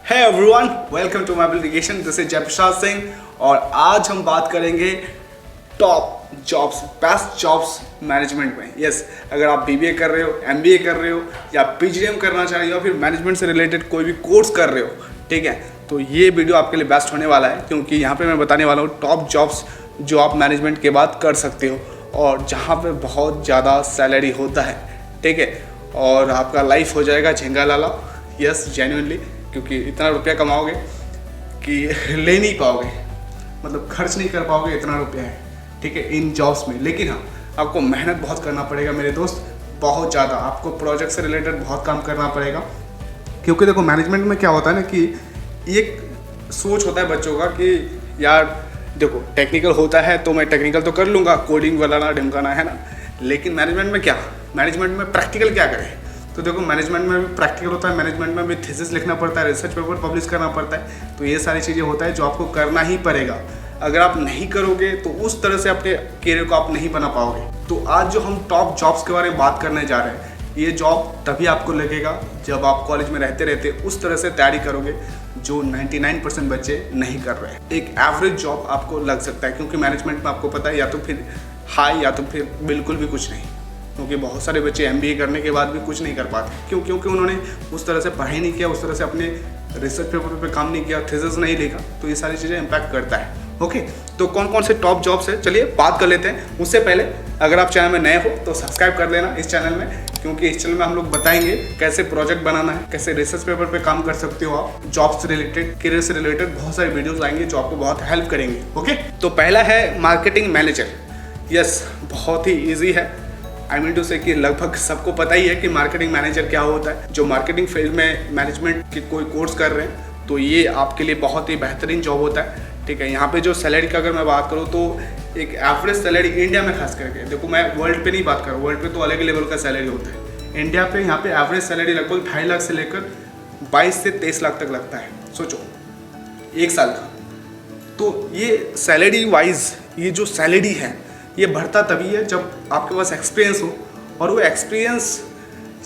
है everyone, welcome to my application. This is Jayprasad Singh और आज हम बात करेंगे top jobs, best jobs management में। यस, अगर आप बीबीए कर रहे हो, एमबीए कर रहे हो या पीजीडीएम करना चाह रहे हो या फिर मैनेजमेंट से रिलेटेड कोई भी कोर्स कर रहे हो, ठीक है, तो ये वीडियो आपके लिए बेस्ट होने वाला है क्योंकि यहाँ पे मैं बताने वाला हूँ टॉप जॉब्स जो आप मैनेजमेंट के बाद कर सकते हो और जहाँ पे बहुत ज़्यादा सैलरी होता है, ठीक है, और आपका लाइफ हो जाएगा झिंगा लाला। यस, जेन्युइनली, क्योंकि इतना रुपया कमाओगे कि ले नहीं पाओगे, मतलब खर्च नहीं कर पाओगे, इतना रुपया है, ठीक है, इन जॉब्स में। लेकिन हाँ, आपको मेहनत बहुत करना पड़ेगा मेरे दोस्त, बहुत ज़्यादा। आपको प्रोजेक्ट से रिलेटेड बहुत काम करना पड़ेगा क्योंकि देखो मैनेजमेंट में क्या होता है ना कि एक सोच होता है बच्चों का कि यार देखो टेक्निकल होता है तो मैं टेक्निकल तो कर लूँगा, कोडिंग वाला ढिमकाना है ना, लेकिन मैनेजमेंट में क्या, मैनेजमेंट में प्रैक्टिकल क्या करें। तो देखो मैनेजमेंट में भी प्रैक्टिकल होता है, मैनेजमेंट में भी थीसिस लिखना पड़ता है, रिसर्च पेपर पब्लिश करना पड़ता है, तो ये सारी चीज़ें होता है जो आपको करना ही पड़ेगा। अगर आप नहीं करोगे तो उस तरह से अपने करियर को आप नहीं बना पाओगे। तो आज जो हम टॉप जॉब्स के बारे में बात करने जा रहे हैं, ये जॉब तभी आपको लगेगा जब आप कॉलेज में रहते रहते उस तरह से तैयारी करोगे जो 99% बच्चे नहीं कर रहे हैं। एक एवरेज जॉब आपको लग सकता है क्योंकि मैनेजमेंट में आपको पता है या तो फिर हाई या तो फिर बिल्कुल भी कुछ नहीं, क्योंकि बहुत सारे बच्चे एमबीए करने के बाद भी कुछ नहीं कर पाते। क्यों? क्योंकि उन्होंने उस तरह से पढ़ाई नहीं किया, उस तरह से अपने रिसर्च पेपर पे काम नहीं किया, थीसिस नहीं लिखा, तो ये सारी चीज़ें इम्पैक्ट करता है। ओके, तो कौन कौन से टॉप जॉब्स है, चलिए बात कर लेते हैं। उससे पहले अगर आप चैनल में नए हो तो सब्सक्राइब कर लेना इस चैनल में, क्योंकि इस चैनल में हम लोग बताएंगे कैसे प्रोजेक्ट बनाना है, कैसे रिसर्च पेपर पे काम कर सकते हो आप, जॉब से रिलेटेड, करियर से रिलेटेड बहुत सारे वीडियोस आएंगे जो आपको बहुत हेल्प करेंगे। ओके, तो पहला है मार्केटिंग मैनेजर। यस, बहुत ही ईजी है। आई मीन टू से कि लगभग सबको पता ही है कि मार्केटिंग मैनेजर क्या होता है। जो मार्केटिंग फील्ड में मैनेजमेंट के कोई कोर्स कर रहे हैं तो ये आपके लिए बहुत ही बेहतरीन जॉब होता है, ठीक है। यहाँ पे जो सैलरी का अगर मैं बात करूँ तो एक एवरेज सैलरी इंडिया में खास करके, देखो मैं वर्ल्ड पे नहीं बात कर रहा हूँ, वर्ल्ड पे तो अलग लेवल का सैलरी होता है। इंडिया पे यहाँ पे एवरेज सैलरी लगभग 2.5 लाख से लेकर 22 से 23 लाख तक लगता है, सोचो, एक साल का। तो ये सैलरी वाइज ये जो सैलरी है ये बढ़ता तभी है जब आपके पास एक्सपीरियंस हो, और वो एक्सपीरियंस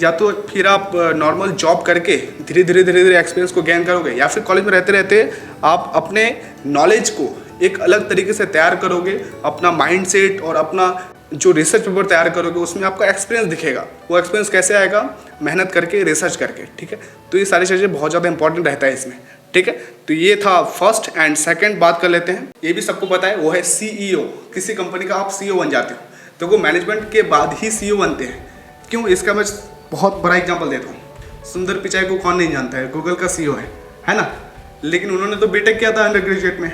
या तो फिर आप नॉर्मल जॉब करके धीरे धीरे एक्सपीरियंस को गेन करोगे, या फिर कॉलेज में रहते रहते आप अपने नॉलेज को एक अलग तरीके से तैयार करोगे, अपना माइंडसेट और अपना जो रिसर्च पेपर तैयार करोगे उसमें आपका एक्सपीरियंस दिखेगा। वो एक्सपीरियंस कैसे आएगा? मेहनत करके, रिसर्च करके, ठीक है। तो ये सारी चीज़ें बहुत ज़्यादा इंपॉर्टेंट रहता है इसमें, ठीक है। तो ये था फर्स्ट। एंड सेकंड बात कर लेते हैं, ये भी सबको पता है, वो है सीईओ। किसी कंपनी का आप सीईओ बन जाते हो, तो वो मैनेजमेंट के बाद ही सीईओ बनते हैं। क्यों? इसका मैं बहुत बड़ा एग्जांपल देता हूँ। सुंदर पिचाई को कौन नहीं जानता है, गूगल का सीईओ है ना, लेकिन उन्होंने तो बीटेक किया था, अंडर ग्रेजुएट में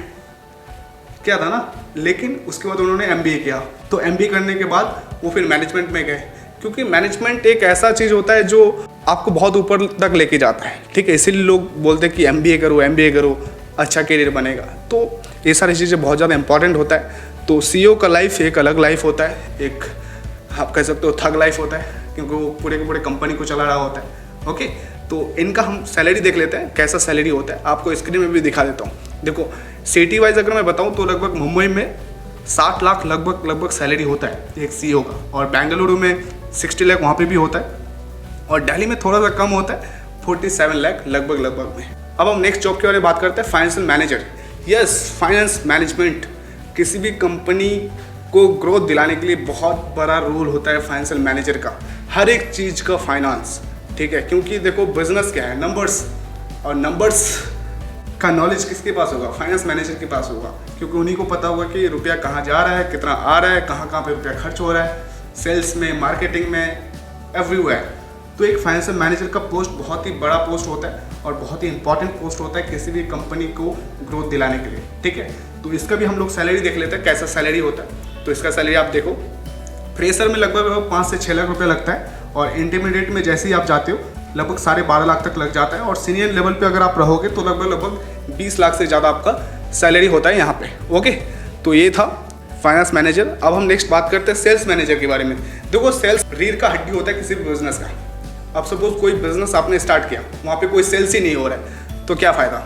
किया था ना, लेकिन उसके बाद उन्होंने एमबीए किया। तो एमबीए करने के बाद वो फिर मैनेजमेंट में गए, क्योंकि मैनेजमेंट एक ऐसा चीज़ होता है जो आपको बहुत ऊपर तक लेके जाता है, ठीक है। इसीलिए लोग बोलते हैं कि एमबीए करो, अच्छा करियर बनेगा। तो ये सारी चीज़ें बहुत ज़्यादा इंपॉर्टेंट होता है। तो सीईओ का लाइफ एक अलग लाइफ होता है, एक आप कह सकते हो थग लाइफ होता है, क्योंकि वो पूरे के पूरे कंपनी को चला रहा होता है। ओके, तो इनका हम सैलरी देख लेते हैं, कैसा सैलरी होता है, आपको स्क्रीन में भी दिखा देता हूँ। देखो सिटी वाइज अगर मैं बताऊँ तो लगभग मुंबई में 60 लाख लगभग सैलरी होता है एक सीईओ का, और बेंगलुरु में 60 लाख वहाँ पे भी होता है, और दिल्ली में थोड़ा सा कम होता है, 47 लाख लगभग में। अब हम नेक्स्ट जॉब के बारे में बात करते हैं, financial manager. Yes, finance management किसी भी कंपनी को ग्रोथ दिलाने के लिए बहुत बड़ा रोल होता है फाइनेंशियल मैनेजर का, हर एक चीज़ का फाइनेंस, ठीक है। क्योंकि देखो बिजनेस क्या है, नंबर्स, और नंबर्स का नॉलेज किसके पास होगा? फाइनेंस मैनेजर के पास होगा, क्योंकि उन्हीं को पता होगा कि रुपया कहाँ जा रहा है, कितना आ रहा है, कहाँ पे रुपया खर्च हो रहा है, सेल्स में, मार्केटिंग में, एवरीवेयर। तो एक फाइनेंशियल मैनेजर का पोस्ट बहुत ही बड़ा पोस्ट होता है और बहुत ही इंपॉर्टेंट पोस्ट होता है किसी भी कंपनी को ग्रोथ दिलाने के लिए, ठीक है। तो इसका भी हम लोग सैलरी देख लेते हैं, कैसा सैलरी होता है। तो इसका सैलरी आप देखो, फ्रेशर में लगभग 5 से 6 लाख रुपया लगता है, और इंटरमीडिएट में जैसे ही आप जाते हो लगभग 12.5 लाख तक लग जाता है, और सीनियर लेवल पे अगर आप रहोगे तो लगभग 20 लाख से ज़्यादा आपका सैलरी होता है यहाँ पे। ओके, तो ये था फाइनेंस मैनेजर। अब हम नेक्स्ट बात करते हैं सेल्स मैनेजर के बारे में। देखो सेल्स रीढ़ का हड्डी होता है किसी भी बिजनेस का। अब सपोज कोई बिजनेस आपने स्टार्ट किया, वहाँ पे कोई सेल्स ही नहीं हो रहा है, तो क्या फ़ायदा?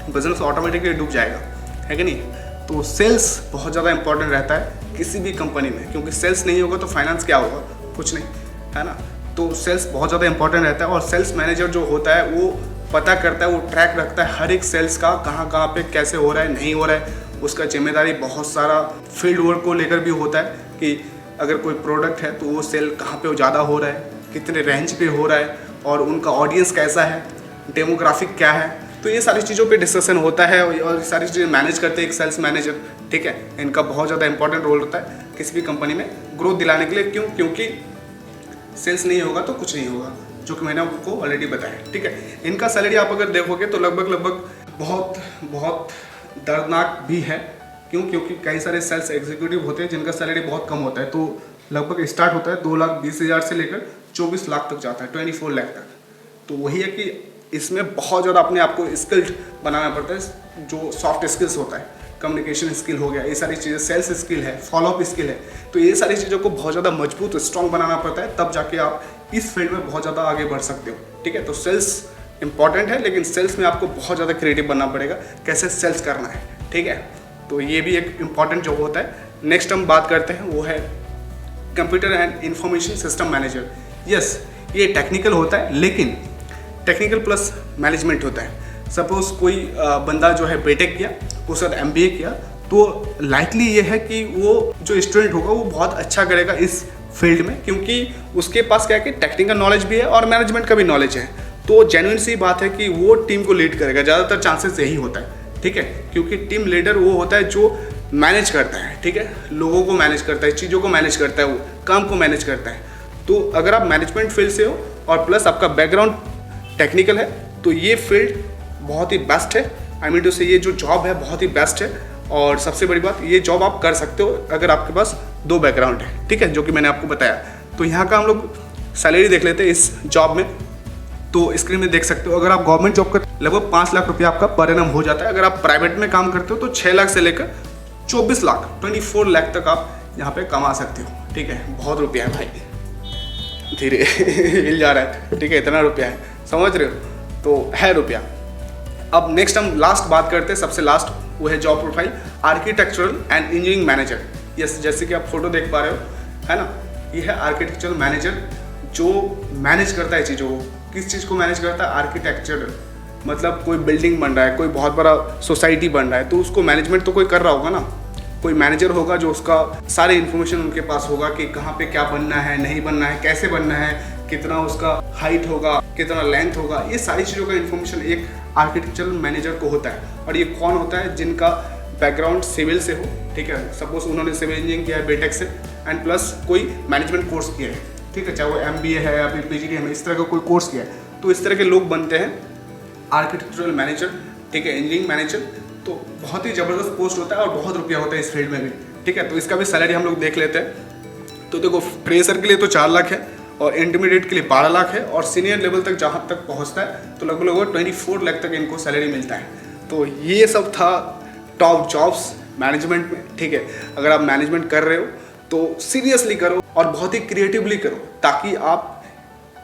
बिजनेस ऑटोमेटिकली डूब जाएगा, है कि नहीं। तो सेल्स बहुत ज़्यादा इंपॉर्टेंट रहता है किसी भी कंपनी में, क्योंकि सेल्स नहीं होगा तो फाइनेंस क्या होगा? कुछ नहीं, है ना। तो सेल्स बहुत ज़्यादा इंपॉर्टेंट रहता है, और सेल्स मैनेजर जो होता है वो पता करता है, वो ट्रैक रखता है हर एक सेल्स का, कहाँ कहाँ पे कैसे हो रहा है, नहीं हो रहा है। उसका जिम्मेदारी बहुत सारा फील्ड वर्क को लेकर भी होता है कि अगर कोई प्रोडक्ट है तो वो सेल कहाँ पे ज़्यादा हो रहा है, कितने रेंज पे हो रहा है, और उनका ऑडियंस कैसा है, डेमोग्राफिक क्या है। तो ये सारी चीज़ों पे डिस्कशन होता है और ये सारी चीज़ें मैनेज करते हैं एक सेल्स मैनेजर। ठीक है, इनका बहुत ज़्यादा इंपॉर्टेंट रोल होता है किसी भी कंपनी में ग्रोथ दिलाने के लिए। क्यों? क्योंकि सेल्स नहीं होगा तो कुछ नहीं होगा, जो कि मैंने आपको ऑलरेडी बताया। ठीक है, इनका सैलरी आप अगर देखोगे तो लगभग बहुत बहुत दर्दनाक भी है। क्यों? क्योंकि कई सारे सेल्स एग्जीक्यूटिव होते हैं जिनका सैलरी बहुत कम होता है। तो लगभग स्टार्ट होता है 2,20,000 से लेकर 24 लाख तक जाता है, 24 लाख तक। तो वही है कि इसमें बहुत ज़्यादा अपने आप को स्किल्ड बनाना पड़ता है। जो सॉफ्ट स्किल्स होता है, कम्युनिकेशन स्किल हो गया, ये सारी चीज़ें, सेल्स स्किल है, फॉलोअप स्किल है, तो ये सारी चीज़ों को बहुत ज़्यादा मजबूत स्ट्रॉन्ग बनाना पड़ता है, तब जाके आप इस फील्ड में बहुत ज़्यादा आगे बढ़ सकते हो। ठीक है, तो सेल्स इंपॉर्टेंट है, लेकिन सेल्स में आपको बहुत ज़्यादा क्रिएटिव बनना पड़ेगा, कैसे सेल्स करना है। ठीक है, तो ये भी एक इम्पॉर्टेंट जॉब होता है। नेक्स्ट हम बात करते हैं, वो है computer and information system manager. Yes, ये टेक्निकल होता है, लेकिन टेक्निकल प्लस मैनेजमेंट होता है। सपोज कोई बंदा जो है बीटेक किया, उसके बाद MBA किया, तो लाइकली ये है कि वो जो स्टूडेंट होगा वो बहुत अच्छा करेगा इस फील्ड में, क्योंकि उसके पास क्या है कि टेक्निकल नॉलेज भी है और मैनेजमेंट का भी नॉलेज है। तो जेन्युइन सी बात है कि वो टीम को लीड करेगा, ज़्यादातर चांसेस यही होता है। ठीक है, क्योंकि टीम लीडर वो होता है जो मैनेज करता है। ठीक है, लोगों को मैनेज करता है, चीज़ों को मैनेज करता है, वो काम को मैनेज करता है। तो अगर आप मैनेजमेंट फील्ड से हो और प्लस आपका बैकग्राउंड टेक्निकल है, तो ये फील्ड बहुत ही बेस्ट है। आई मीन टू से ये जो जॉब है बहुत ही बेस्ट है। और सबसे बड़ी बात, ये जॉब आप कर सकते हो अगर आपके पास 2 बैकग्राउंड है। ठीक है, जो कि मैंने आपको बताया। तो यहाँ का हम लोग सैलरी देख लेते हैं इस जॉब में। तो स्क्रीन में देख सकते हो, अगर आप गवर्नमेंट जॉब करते लगभग 5 लाख रुपया आपका पर एनम हो जाता है। अगर आप प्राइवेट में काम करते हो तो 6 लाख से लेकर 24 लाख 24 लाख तक आप यहाँ पे कमा सकते हो। ठीक है, बहुत रुपया है भाई, धीरे हिल जा रहा है। ठीक है, इतना रुपया है, समझ रहे हो, तो है रुपया। अब नेक्स्ट हम लास्ट बात करते हैं, सबसे लास्ट, वो है job profile architectural and engineering manager. Yes, जैसे कि आप फोटो देख पा रहे हो, है ना, ये है आर्किटेक्चरल मैनेजर, जो मैनेज करता है चीज़ों को। किस चीज़ को मैनेज करता है? आर्किटेक्चर, मतलब कोई बिल्डिंग बन रहा है, कोई बहुत बड़ा सोसाइटी बन रहा है, तो उसको मैनेजमेंट तो कोई कर रहा होगा ना, कोई मैनेजर होगा जो उसका सारे इन्फॉर्मेशन उनके पास होगा कि कहाँ पे क्या बनना है, नहीं बनना है, कैसे बनना है, कितना उसका हाइट होगा, कितना लेंथ होगा, ये सारी चीज़ों का इन्फॉर्मेशन एक आर्किटेक्चरल मैनेजर को होता है। और ये कौन होता है? जिनका बैकग्राउंड सिविल से हो। ठीक है, सपोज उन्होंने सिविल इंजीनियरिंग किया है बीटेक से, एंड प्लस कोई मैनेजमेंट कोर्स किया है। ठीक है, चाहे वो MBA है या फिर PGDM है, इस तरह का कोई कोर्स किया है, तो इस तरह के लोग बनते हैं आर्किटेक्चरल मैनेजर। ठीक है, इंजीनियरिंग मैनेजर, तो बहुत ही ज़बरदस्त पोस्ट होता है और बहुत रुपया होता है इस फील्ड में भी। ठीक है, तो इसका भी सैलरी हम लोग देख लेते हैं। तो देखो, फ्रेशर के लिए तो 4 लाख है, और इंटरमीडिएट के लिए 12 लाख है, और सीनियर लेवल तक जहाँ तक पहुँचता है तो लगभग 24 लाख तक इनको सैलरी मिलता है। तो ये सब था टॉप जॉब्स मैनेजमेंट में। ठीक है, अगर आप मैनेजमेंट कर रहे हो तो सीरियसली करो और बहुत ही क्रिएटिवली करो, ताकि आप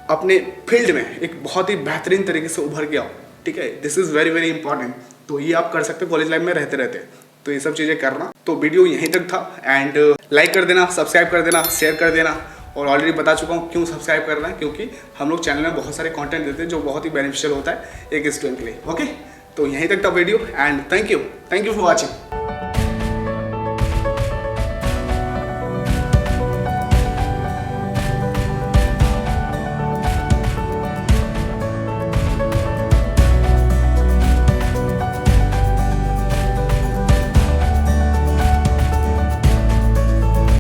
अपने फील्ड में एक बहुत ही बेहतरीन तरीके से उभर के आओ। ठीक है, this is very very important. तो ये आप कर सकते हो कॉलेज लाइफ में रहते रहते, तो ये सब चीज़ें करना। तो वीडियो यहीं तक था, एंड लाइक कर देना, सब्सक्राइब कर देना, शेयर कर देना। और ऑलरेडी बता चुका हूँ क्यों सब्सक्राइब करना है, क्योंकि हम लोग चैनल में बहुत सारे कंटेंट देते हैं जो बहुत ही बेनिफिशियल होता है एक स्टूडेंट के लिए। ओके, तो यहीं तक था video, and thank you for watching.